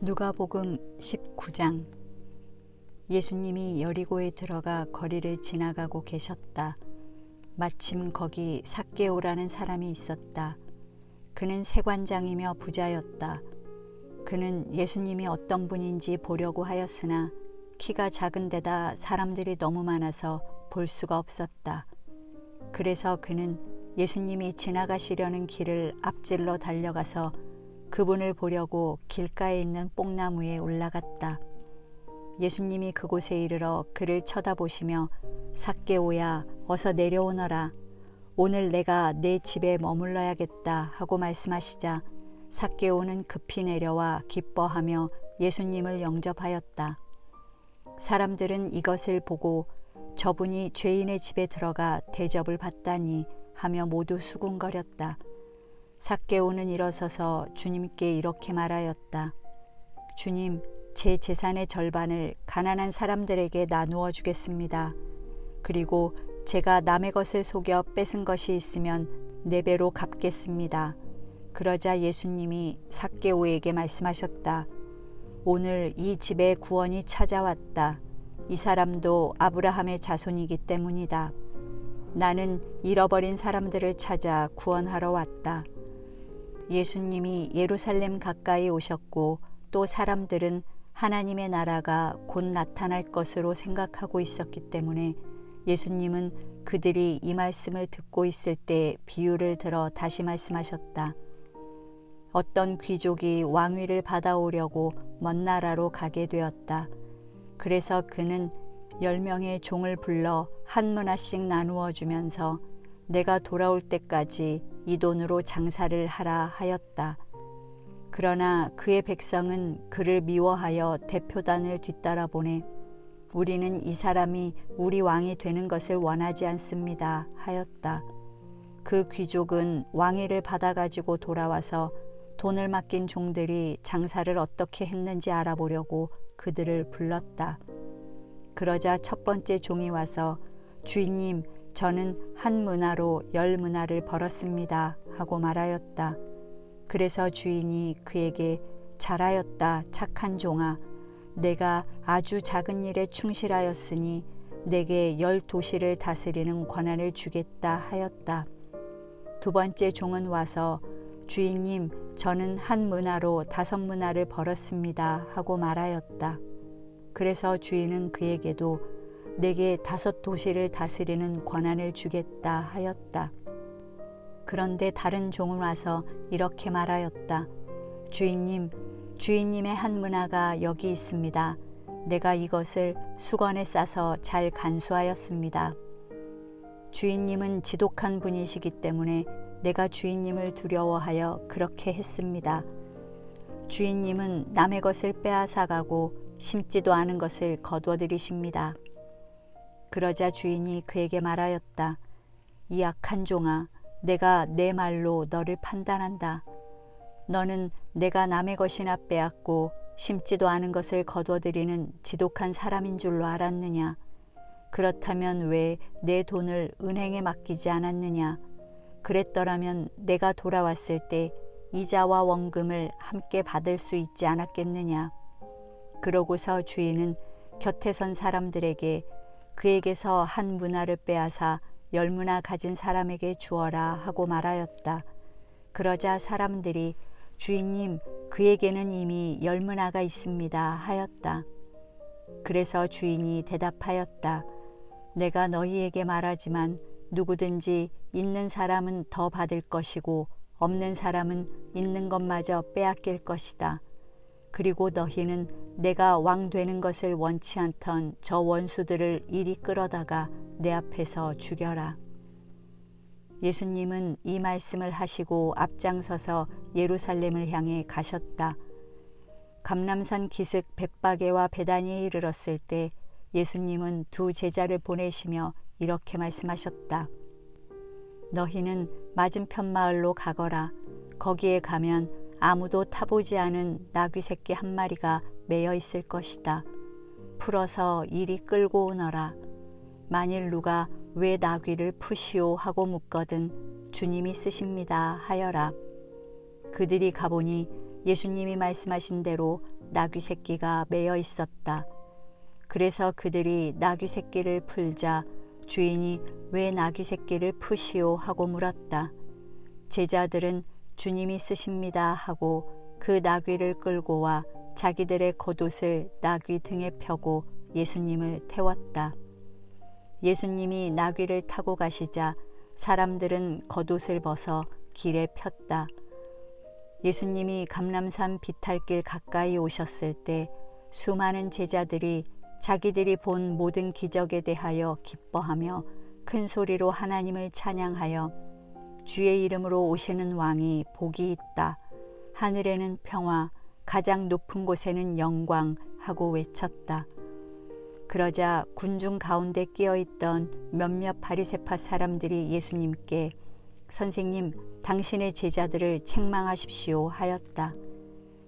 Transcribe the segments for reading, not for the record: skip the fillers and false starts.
누가복음 19장. 예수님이 여리고에 들어가 거리를 지나가고 계셨다. 마침 거기 삭개오라는 사람이 있었다. 그는 세관장이며 부자였다. 그는 예수님이 어떤 분인지 보려고 하였으나 키가 작은 데다 사람들이 너무 많아서 볼 수가 없었다. 그래서 그는 예수님이 지나가시려는 길을 앞질러 달려가서 그분을 보려고 길가에 있는 뽕나무에 올라갔다. 예수님이 그곳에 이르러 그를 쳐다보시며 삭개오야 어서 내려오너라. 오늘 내가 내 집에 머물러야겠다 하고 말씀하시자 삭개오는 급히 내려와 기뻐하며 예수님을 영접하였다. 사람들은 이것을 보고 저분이 죄인의 집에 들어가 대접을 받다니 하며 모두 수군거렸다. 삭개오는 일어서서 주님께 이렇게 말하였다. 주님, 제 재산의 절반을 가난한 사람들에게 나누어 주겠습니다. 그리고 제가 남의 것을 속여 뺏은 것이 있으면 4배로 갚겠습니다. 그러자 예수님이 삭개오에게 말씀하셨다. 오늘 이 집에 구원이 찾아왔다. 이 사람도 아브라함의 자손이기 때문이다. 나는 잃어버린 사람들을 찾아 구원하러 왔다. 예수님이 예루살렘 가까이 오셨고 또 사람들은 하나님의 나라가 곧 나타날 것으로 생각하고 있었기 때문에 예수님은 그들이 이 말씀을 듣고 있을 때 비유를 들어 다시 말씀하셨다. 어떤 귀족이 왕위를 받아오려고 먼 나라로 가게 되었다. 그래서 그는 10명의 종을 불러 한 문화씩 나누어 주면서 내가 돌아올 때까지 이 돈으로 장사를 하라 하였다. 그러나 그의 백성은 그를 미워하여 대표단을 뒤따라 보내 우리는 이 사람이 우리 왕이 되는 것을 원하지 않습니다 하였다. 그 귀족은 왕위를 받아가지고 돌아와서 돈을 맡긴 종들이 장사를 어떻게 했는지 알아보려고 그들을 불렀다. 그러자 첫 번째 종이 와서 주인님, 저는 한 문화로 10문화를 벌었습니다 하고 말하였다. 그래서 주인이 그에게 잘하였다 착한 종아, 내가 아주 작은 일에 충실하였으니 내게 10도시를 다스리는 권한을 주겠다 하였다. 두 번째 종은 와서 주인님, 저는 한 문화로 5문화를 벌었습니다 하고 말하였다. 그래서 주인은 그에게도 내게 5도시를 다스리는 권한을 주겠다 하였다. 그런데 다른 종은 와서 이렇게 말하였다. 주인님, 주인님의 한 문화가 여기 있습니다. 내가 이것을 수건에 싸서 잘 간수하였습니다. 주인님은 지독한 분이시기 때문에 내가 주인님을 두려워하여 그렇게 했습니다. 주인님은 남의 것을 빼앗아가고 심지도 않은 것을 거두어들이십니다. 그러자 주인이 그에게 말하였다. 이 악한 종아, 내가 내 말로 너를 판단한다. 너는 내가 남의 것이나 빼앗고 심지도 않은 것을 거두어들이는 지독한 사람인 줄로 알았느냐? 그렇다면 왜 내 돈을 은행에 맡기지 않았느냐? 그랬더라면 내가 돌아왔을 때 이자와 원금을 함께 받을 수 있지 않았겠느냐? 그러고서 주인은 곁에 선 사람들에게 그에게서 한 문화를 빼앗아 10문화 가진 사람에게 주어라 하고 말하였다. 그러자 사람들이 주인님, 그에게는 이미 10문화가 있습니다 하였다. 그래서 주인이 대답하였다. 내가 너희에게 말하지만 누구든지 있는 사람은 더 받을 것이고 없는 사람은 있는 것마저 빼앗길 것이다. 그리고 너희는 내가 왕 되는 것을 원치 않던 저 원수들을 이리 끌어다가 내 앞에서 죽여라. 예수님은 이 말씀을 하시고 앞장서서 예루살렘을 향해 가셨다. 감람산 기슭 벳바게와 베다니에 이르렀을 때 예수님은 2 제자를 보내시며 이렇게 말씀하셨다. 너희는 맞은편 마을로 가거라. 거기에 가면 아무도 타보지 않은 나귀 새끼 한 마리가 매여 있을 것이다. 풀어서 이리 끌고 오너라. 만일 누가 왜 나귀를 푸시오 하고 묻거든 주님이 쓰십니다 하여라. 그들이 가보니 예수님이 말씀하신 대로 나귀 새끼가 매여 있었다. 그래서 그들이 나귀 새끼를 풀자 주인이 왜 나귀 새끼를 푸시오 하고 물었다. 제자들은 주님이 쓰십니다 하고 그 나귀를 끌고 와 자기들의 겉옷을 나귀 등에 펴고 예수님을 태웠다. 예수님이 나귀를 타고 가시자 사람들은 겉옷을 벗어 길에 폈다. 예수님이 감람산 비탈길 가까이 오셨을 때 수많은 제자들이 자기들이 본 모든 기적에 대하여 기뻐하며 큰 소리로 하나님을 찬양하여 주의 이름으로 오시는 왕이 복이 있다. 하늘에는 평화, 가장 높은 곳에는 영광 하고 외쳤다. 그러자 군중 가운데 끼어있던 몇몇 바리새파 사람들이 예수님께 선생님, 당신의 제자들을 책망하십시오 하였다.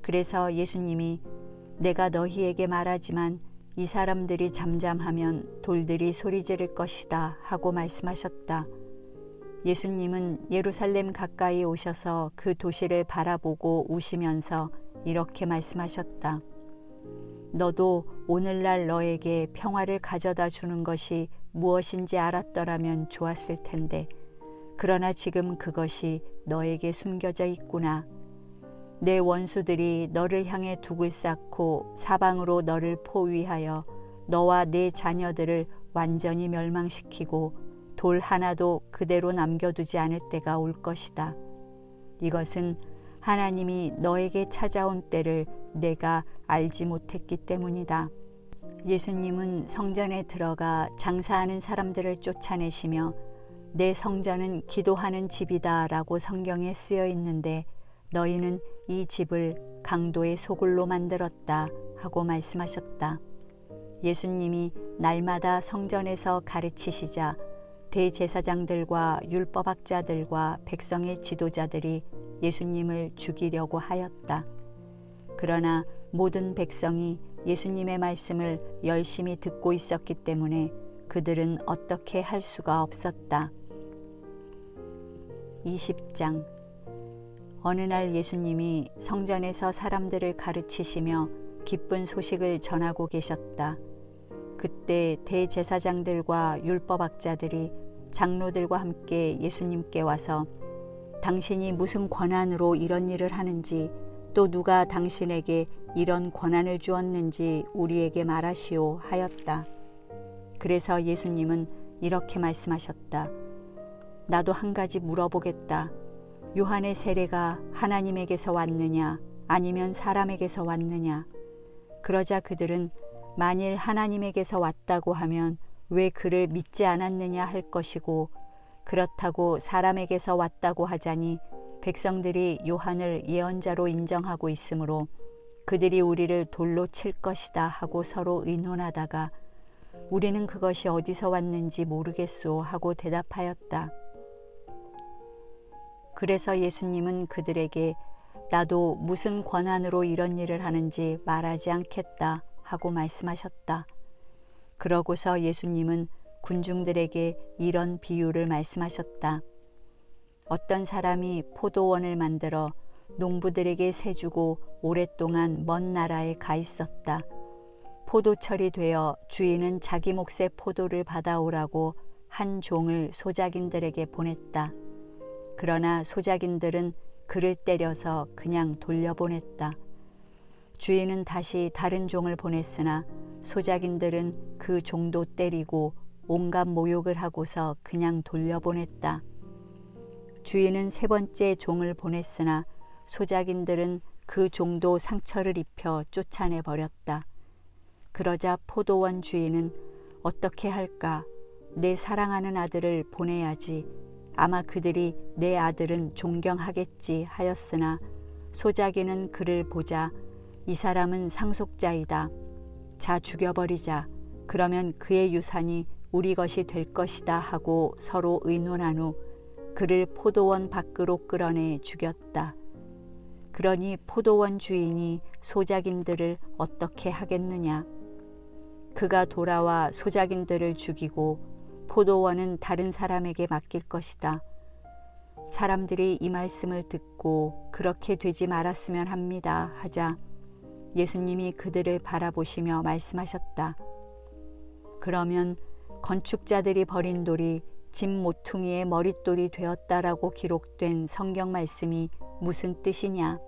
그래서 예수님이 내가 너희에게 말하지만 이 사람들이 잠잠하면 돌들이 소리 지를 것이다 하고 말씀하셨다. 예수님은 예루살렘 가까이 오셔서 그 도시를 바라보고 우시면서 이렇게 말씀하셨다. 너도 오늘날 너에게 평화를 가져다 주는 것이 무엇인지 알았더라면 좋았을 텐데 그러나 지금 그것이 너에게 숨겨져 있구나. 내 원수들이 너를 향해 둑을 쌓고 사방으로 너를 포위하여 너와 내 자녀들을 완전히 멸망시키고 돌 하나도 그대로 남겨두지 않을 때가 올 것이다. 이것은 하나님이 너에게 찾아온 때를 내가 알지 못했기 때문이다. 예수님은 성전에 들어가 장사하는 사람들을 쫓아내시며 내 성전은 기도하는 집이다 라고 성경에 쓰여 있는데 너희는 이 집을 강도의 소굴로 만들었다 하고 말씀하셨다. 예수님이 날마다 성전에서 가르치시자 대제사장들과 율법학자들과 백성의 지도자들이 예수님을 죽이려고 하였다. 그러나 모든 백성이 예수님의 말씀을 열심히 듣고 있었기 때문에 그들은 어떻게 할 수가 없었다. 20장. 어느 날 예수님이 성전에서 사람들을 가르치시며 기쁜 소식을 전하고 계셨다. 그때 대제사장들과 율법학자들이 장로들과 함께 예수님께 와서 당신이 무슨 권한으로 이런 일을 하는지 또 누가 당신에게 이런 권한을 주었는지 우리에게 말하시오 하였다. 그래서 예수님은 이렇게 말씀하셨다. 나도 한 가지 물어보겠다. 요한의 세례가 하나님에게서 왔느냐 아니면 사람에게서 왔느냐? 그러자 그들은 만일 하나님에게서 왔다고 하면 왜 그를 믿지 않았느냐 할 것이고 그렇다고 사람에게서 왔다고 하자니 백성들이 요한을 예언자로 인정하고 있으므로 그들이 우리를 돌로 칠 것이다 하고 서로 의논하다가 우리는 그것이 어디서 왔는지 모르겠소 하고 대답하였다. 그래서 예수님은 그들에게 나도 무슨 권한으로 이런 일을 하는지 말하지 않겠다 하고 말씀하셨다. 그러고서 예수님은 군중들에게 이런 비유를 말씀하셨다. 어떤 사람이 포도원을 만들어 농부들에게 세주고 오랫동안 먼 나라에 가 있었다. 포도철이 되어 주인은 자기 몫의 포도를 받아오라고 한 종을 소작인들에게 보냈다. 그러나 소작인들은 그를 때려서 그냥 돌려보냈다. 주인은 다시 다른 종을 보냈으나 소작인들은 그 종도 때리고 온갖 모욕을 하고서 그냥 돌려보냈다. 주인은 세 번째 종을 보냈으나 소작인들은 그 종도 상처를 입혀 쫓아내버렸다. 그러자 포도원 주인은 어떻게 할까? 내 사랑하는 아들을 보내야지. 아마 그들이 내 아들은 존경하겠지 하였으나 소작이는 그를 보자 이 사람은 상속자이다. 자 죽여버리자. 그러면 그의 유산이 우리 것이 될 것이다 하고 서로 의논한 후 그를 포도원 밖으로 끌어내 죽였다. 그러니 포도원 주인이 소작인들을 어떻게 하겠느냐? 그가 돌아와 소작인들을 죽이고 포도원은 다른 사람에게 맡길 것이다. 사람들이 이 말씀을 듣고 그렇게 되지 말았으면 합니다 하자 예수님이 그들을 바라보시며 말씀하셨다. 그러면 건축자들이 버린 돌이 집 모퉁이의 머릿돌이 되었다라고 기록된 성경 말씀이 무슨 뜻이냐?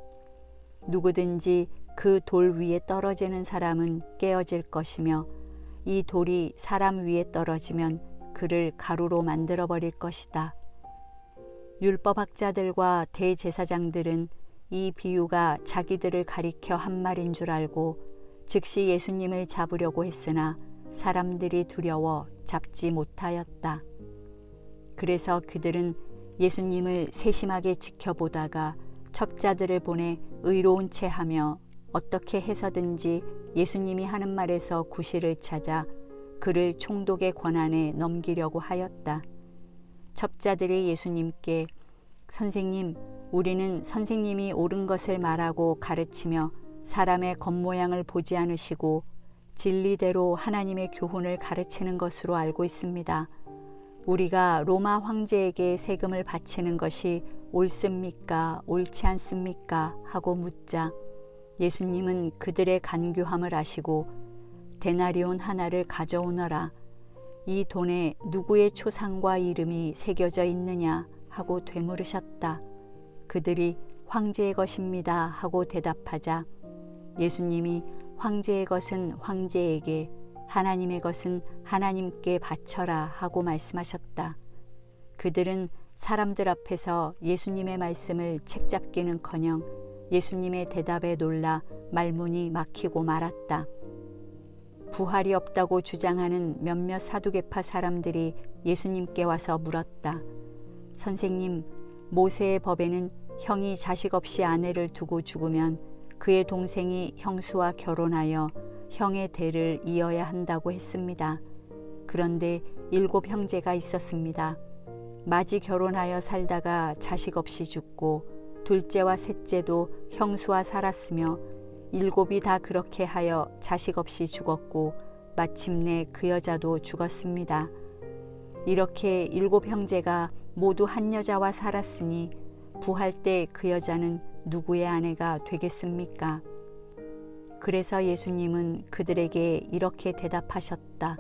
누구든지 그 돌 위에 떨어지는 사람은 깨어질 것이며 이 돌이 사람 위에 떨어지면 그를 가루로 만들어 버릴 것이다. 율법학자들과 대제사장들은 이 비유가 자기들을 가리켜 한 말인 줄 알고 즉시 예수님을 잡으려고 했으나 사람들이 두려워 잡지 못하였다. 그래서 그들은 예수님을 세심하게 지켜보다가 첩자들을 보내 의로운 채 하며 어떻게 해서든지 예수님이 하는 말에서 구실을 찾아 그를 총독의 권한에 넘기려고 하였다. 첩자들이 예수님께 선생님, 우리는 선생님이 옳은 것을 말하고 가르치며 사람의 겉모양을 보지 않으시고 진리대로 하나님의 교훈을 가르치는 것으로 알고 있습니다. 우리가 로마 황제에게 세금을 바치는 것이 옳습니까? 옳지 않습니까? 하고 묻자 예수님은 그들의 간교함을 아시고 데나리온 하나를 가져오너라. 이 돈에 누구의 초상과 이름이 새겨져 있느냐 하고 되물으셨다. 그들이 황제의 것입니다 하고 대답하자 예수님이 황제의 것은 황제에게 하나님의 것은 하나님께 바쳐라 하고 말씀하셨다. 그들은 사람들 앞에서 예수님의 말씀을 책잡기는커녕 예수님의 대답에 놀라 말문이 막히고 말았다. 부활이 없다고 주장하는 몇몇 사두개파 사람들이 예수님께 와서 물었다. 선생님, 모세의 법에는 형이 자식 없이 아내를 두고 죽으면 그의 동생이 형수와 결혼하여 형의 대를 이어야 한다고 했습니다. 그런데 7 형제가 있었습니다. 마지 결혼하여 살다가 자식 없이 죽고 둘째와 셋째도 형수와 살았으며 7이 다 그렇게 하여 자식 없이 죽었고 마침내 그 여자도 죽었습니다. 이렇게 7 형제가 모두 한 여자와 살았으니 부할 때 그 여자는 누구의 아내가 되겠습니까? 그래서 예수님은 그들에게 이렇게 대답하셨다.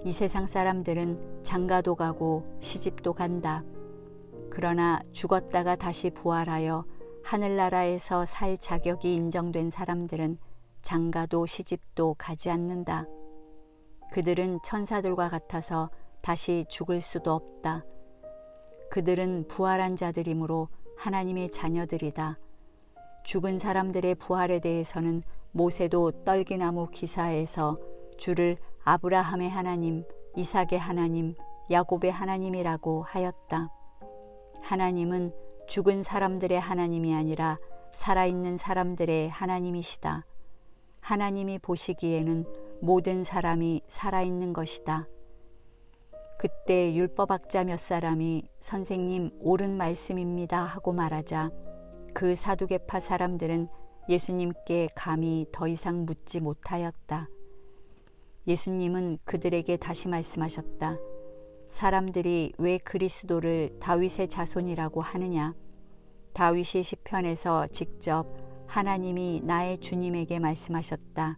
이 세상 사람들은 장가도 가고 시집도 간다. 그러나 죽었다가 다시 부활하여 하늘나라에서 살 자격이 인정된 사람들은 장가도 시집도 가지 않는다. 그들은 천사들과 같아서 다시 죽을 수도 없다. 그들은 부활한 자들이므로 하나님의 자녀들이다. 죽은 사람들의 부활에 대해서는 모세도 떨기나무 기사에서 주를 아브라함의 하나님, 이삭의 하나님, 야곱의 하나님이라고 하였다. 하나님은 죽은 사람들의 하나님이 아니라 살아있는 사람들의 하나님이시다. 하나님이 보시기에는 모든 사람이 살아있는 것이다. 그때 율법학자 몇 사람이 선생님 옳은 말씀입니다 하고 말하자 그 사두개파 사람들은 예수님께 감히 더 이상 묻지 못하였다. 예수님은 그들에게 다시 말씀하셨다. 사람들이 왜 그리스도를 다윗의 자손이라고 하느냐? 다윗이 시편에서 직접 하나님이 나의 주님에게 말씀하셨다.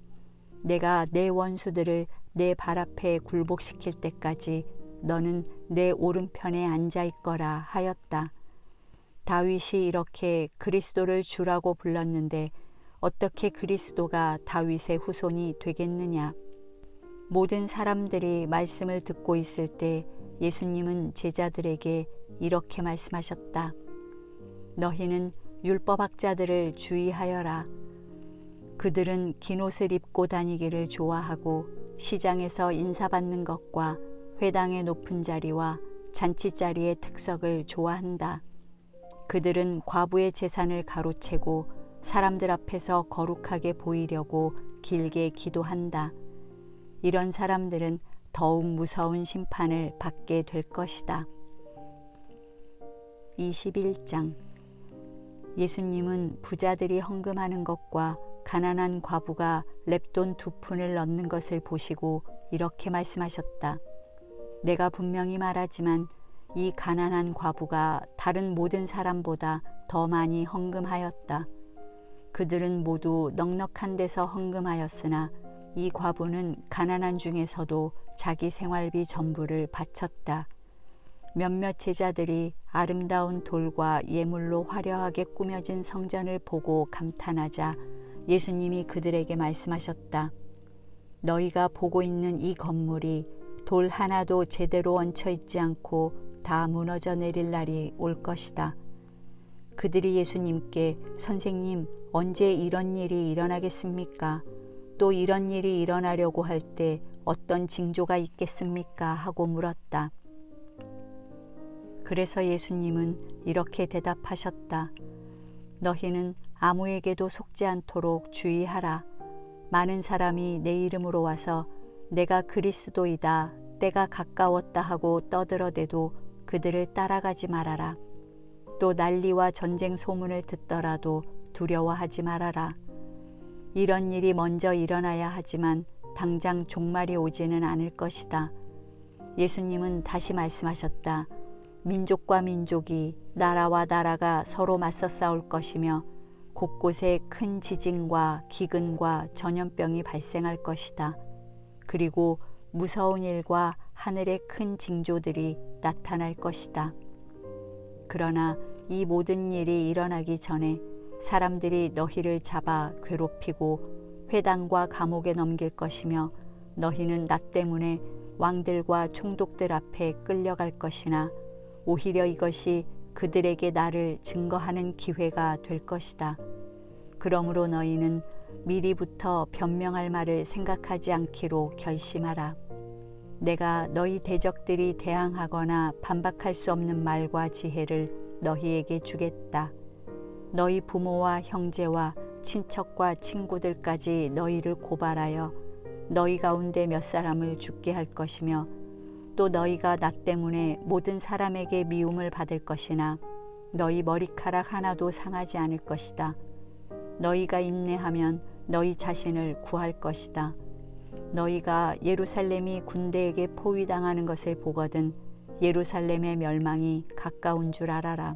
내가 내 원수들을 내 발 앞에 굴복시킬 때까지 너는 내 오른편에 앉아 있거라 하였다. 다윗이 이렇게 그리스도를 주라고 불렀는데 어떻게 그리스도가 다윗의 후손이 되겠느냐? 모든 사람들이 말씀을 듣고 있을 때 예수님은 제자들에게 이렇게 말씀하셨다. 너희는 율법학자들을 주의하여라. 그들은 긴 옷을 입고 다니기를 좋아하고 시장에서 인사받는 것과 회당의 높은 자리와 잔치자리의 특석을 좋아한다. 그들은 과부의 재산을 가로채고 사람들 앞에서 거룩하게 보이려고 길게 기도한다. 이런 사람들은 더욱 무서운 심판을 받게 될 것이다. 21장. 예수님은 부자들이 헌금하는 것과 가난한 과부가 렙돈 2푼을 넣는 것을 보시고 이렇게 말씀하셨다. 내가 분명히 말하지만 이 가난한 과부가 다른 모든 사람보다 더 많이 헌금하였다. 그들은 모두 넉넉한 데서 헌금하였으나 이 과부는 가난한 중에서도 자기 생활비 전부를 바쳤다. 몇몇 제자들이 아름다운 돌과 예물로 화려하게 꾸며진 성전을 보고 감탄하자 예수님이 그들에게 말씀하셨다. 너희가 보고 있는 이 건물이 돌 하나도 제대로 얹혀 있지 않고 다 무너져 내릴 날이 올 것이다. 그들이 예수님께 선생님, 언제 이런 일이 일어나겠습니까? 또 이런 일이 일어나려고 할 때 어떤 징조가 있겠습니까? 하고 물었다. 그래서 예수님은 이렇게 대답하셨다. 너희는 아무에게도 속지 않도록 주의하라. 많은 사람이 내 이름으로 와서 내가 그리스도이다, 때가 가까웠다 하고 떠들어대도 그들을 따라가지 말아라. 또 난리와 전쟁 소문을 듣더라도 두려워하지 말아라. 이런 일이 먼저 일어나야 하지만 당장 종말이 오지는 않을 것이다. 예수님은 다시 말씀하셨다. 민족과 민족이, 나라와 나라가 서로 맞서 싸울 것이며 곳곳에 큰 지진과 기근과 전염병이 발생할 것이다. 그리고 무서운 일과 하늘의 큰 징조들이 나타날 것이다. 그러나 이 모든 일이 일어나기 전에 사람들이 너희를 잡아 괴롭히고 회당과 감옥에 넘길 것이며 너희는 나 때문에 왕들과 총독들 앞에 끌려갈 것이나 오히려 이것이 그들에게 나를 증거하는 기회가 될 것이다. 그러므로 너희는 미리부터 변명할 말을 생각하지 않기로 결심하라. 내가 너희 대적들이 대항하거나 반박할 수 없는 말과 지혜를 너희에게 주겠다. 너희 부모와 형제와 친척과 친구들까지 너희를 고발하여 너희 가운데 몇 사람을 죽게 할 것이며 또 너희가 나 때문에 모든 사람에게 미움을 받을 것이나 너희 머리카락 하나도 상하지 않을 것이다. 너희가 인내하면 너희 자신을 구할 것이다. 너희가 예루살렘이 군대에게 포위당하는 것을 보거든 예루살렘의 멸망이 가까운 줄 알아라.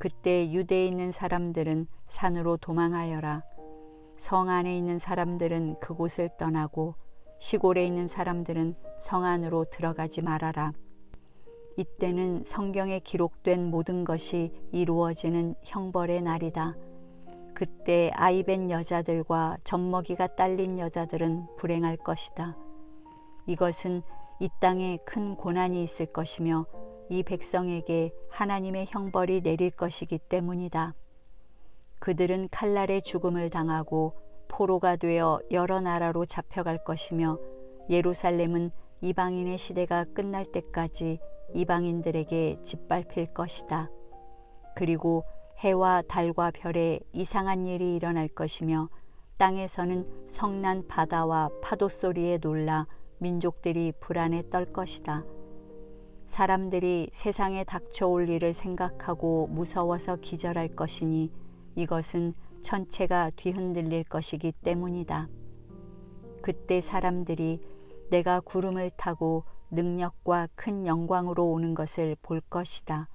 그때 유대에 있는 사람들은 산으로 도망하여라. 성 안에 있는 사람들은 그곳을 떠나고 시골에 있는 사람들은 성 안으로 들어가지 말아라. 이때는 성경에 기록된 모든 것이 이루어지는 형벌의 날이다. 그때 아이벤 여자들과 젖먹이가 딸린 여자들은 불행할 것이다. 이것은 이 땅에 큰 고난이 있을 것이며 이 백성에게 하나님의 형벌이 내릴 것이기 때문이다. 그들은 칼날의 죽음을 당하고 포로가 되어 여러 나라로 잡혀갈 것이며 예루살렘은 이방인의 시대가 끝날 때까지 이방인들에게 짓밟힐 것이다. 그리고 해와 달과 별에 이상한 일이 일어날 것이며 땅에서는 성난 바다와 파도 소리에 놀라 민족들이 불안에 떨 것이다. 사람들이 세상에 닥쳐올 일을 생각하고 무서워서 기절할 것이니 이것은 천체가 뒤흔들릴 것이기 때문이다. 그때 사람들이 내가 구름을 타고 능력과 큰 영광으로 오는 것을 볼 것이다.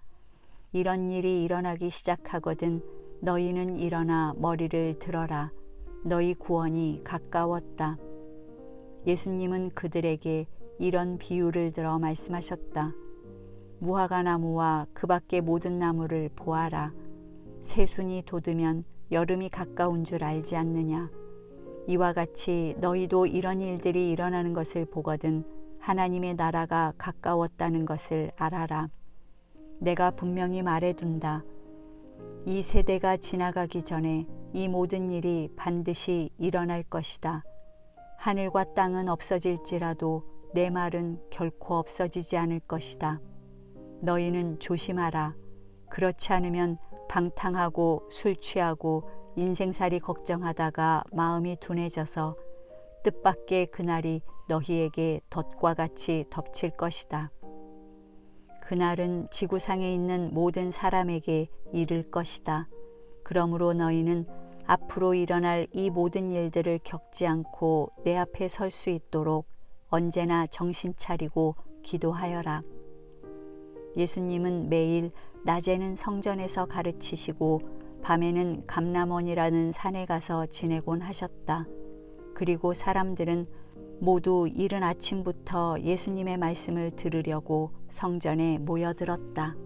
이런 일이 일어나기 시작하거든 너희는 일어나 머리를 들어라. 너희 구원이 가까웠다. 예수님은 그들에게 이런 비유를 들어 말씀하셨다. 무화과 나무와 그 밖의 모든 나무를 보아라. 새순이 돋으면 여름이 가까운 줄 알지 않느냐. 이와 같이 너희도 이런 일들이 일어나는 것을 보거든 하나님의 나라가 가까웠다는 것을 알아라. 내가 분명히 말해둔다. 이 세대가 지나가기 전에 이 모든 일이 반드시 일어날 것이다. 하늘과 땅은 없어질지라도 내 말은 결코 없어지지 않을 것이다. 너희는 조심하라. 그렇지 않으면 방탕하고 술 취하고 인생살이 걱정하다가 마음이 둔해져서 뜻밖의 그날이 너희에게 덫과 같이 덮칠 것이다. 그날은 지구상에 있는 모든 사람에게 이를 것이다. 그러므로 너희는 앞으로 일어날 이 모든 일들을 겪지 않고 내 앞에 설 수 있도록 언제나 정신 차리고 기도하여라. 예수님은 매일 낮에는 성전에서 가르치시고 밤에는 감람원이라는 산에 가서 지내곤 하셨다. 그리고 사람들은 모두 이른 아침부터 예수님의 말씀을 들으려고 성전에 모여들었다.